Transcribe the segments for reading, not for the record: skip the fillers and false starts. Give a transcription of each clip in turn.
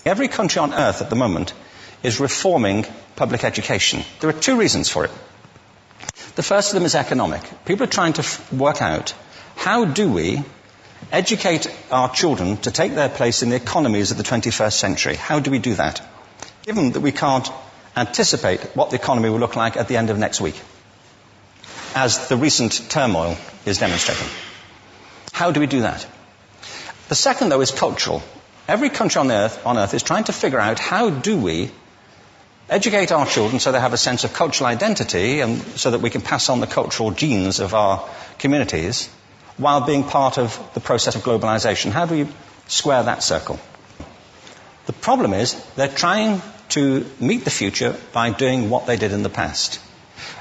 Every country on earth at the moment is reforming public education. There are two reasons for it. The first of them is economic. People are trying to work out, how do we educate our children to take their place in the economies of the 21st century? How do we do that? Given that we can't anticipate what the economy will look like at the end of next week, as the recent turmoil is demonstrating. How do we do that? The second, though, is cultural. Every country on earth is trying to figure out, how do we educate our children so they have a sense of cultural identity and so that we can pass on the cultural genes of our communities while being part of the process of globalization. How do we square that circle? The problem is they're trying to meet the future by doing what they did in the past.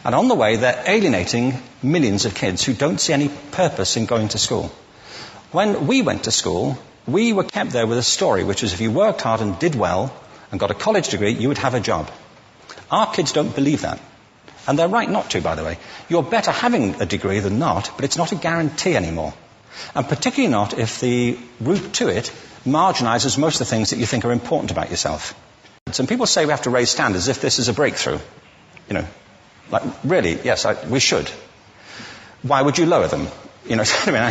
And on the way, they're alienating millions of kids who don't see any purpose in going to school. When we went to school, we were kept there with a story, which was if you worked hard and did well and got a college degree, you would have a job. Our kids don't believe that. And they're right not to, by the way. You're better having a degree than not, but it's not a guarantee anymore. And particularly not if the route to it marginalizes most of the things that you think are important about yourself. Some people say we have to raise standards as if this is a breakthrough. You know, like, really, yes, we should. Why would you lower them? You know, I mean,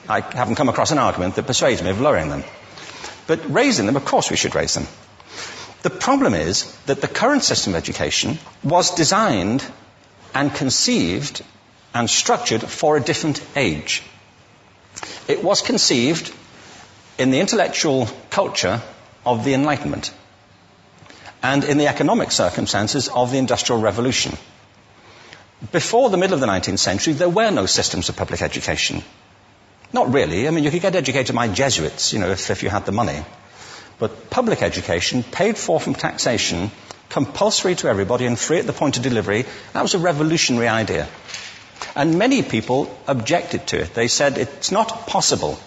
I haven't come across an argument that persuades me of lowering them. But raising them, of course we should raise them. The problem is that the current system of education was designed and conceived and structured for a different age. It was conceived in the intellectual culture of the Enlightenment and in the economic circumstances of the Industrial Revolution. Before the middle of the 19th century, there were no systems of public education. Not really. I mean, you could get educated by Jesuits, you know, if you had the money. But public education, paid for from taxation, compulsory to everybody and free at the point of delivery, that was a revolutionary idea. And many people objected to it. They said it's not possible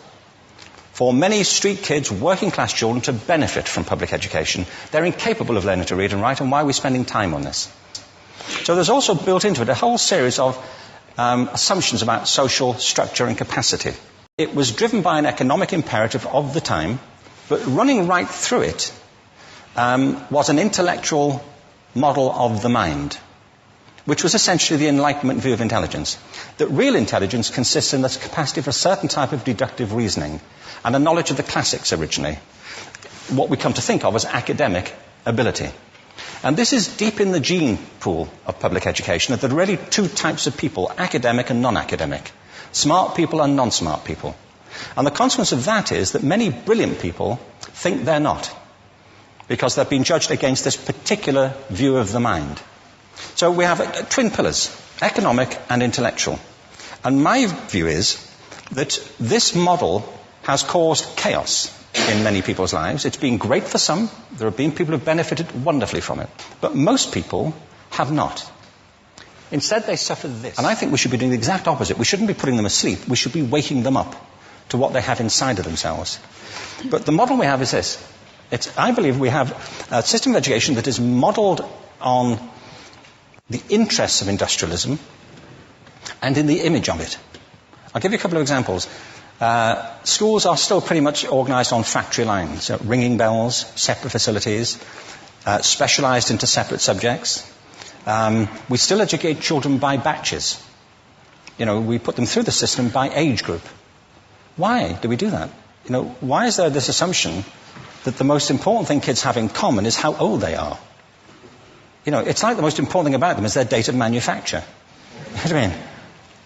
for many street kids, working class children, to benefit from public education. They're incapable of learning to read and write, and why are we spending time on this? So there's also built into it a whole series of assumptions about social structure and capacity. It was driven by an economic imperative of the time, but running right through it was an intellectual model of the mind, which was essentially the Enlightenment view of intelligence. That real intelligence consists in the capacity for a certain type of deductive reasoning and a knowledge of the classics originally, what we come to think of as academic ability. And this is deep in the gene pool of public education, that there are really two types of people, academic and non-academic, smart people and non-smart people. And the consequence of that is that many brilliant people think they're not, because they've been judged against this particular view of the mind. So we have twin pillars, economic and intellectual. And my view is that this model has caused chaos in many people's lives. It's been great for some. There have been people who have benefited wonderfully from it. But most people have not. Instead, they suffer this. And I think we should be doing the exact opposite. We shouldn't be putting them asleep. We should be waking them up to what they have inside of themselves. But the model we have is this. I believe we have a system of education that is modeled on the interests of industrialism and in the image of it. I'll give you a couple of examples. Schools are still pretty much organized on factory lines, ringing bells, separate facilities, specialized into separate subjects. We still educate children by batches. You know, we put them through the system by age group. Why do we do that? You know, why is there this assumption that the most important thing kids have in common is how old they are? You know, it's like the most important thing about them is their date of manufacture. You know what I mean?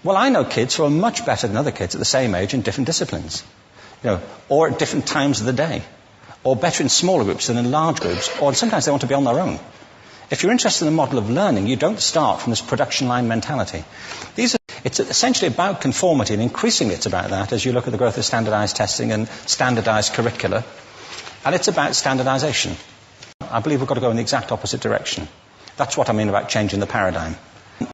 Well, I know kids who are much better than other kids at the same age in different disciplines, you know, or at different times of the day, or better in smaller groups than in large groups, or sometimes they want to be on their own. If you're interested in the model of learning, you don't start from this production line mentality. It's essentially about conformity, and increasingly it's about that as you look at the growth of standardized testing and standardized curricula. And it's about standardization. I believe we've got to go in the exact opposite direction. That's what I mean about changing the paradigm.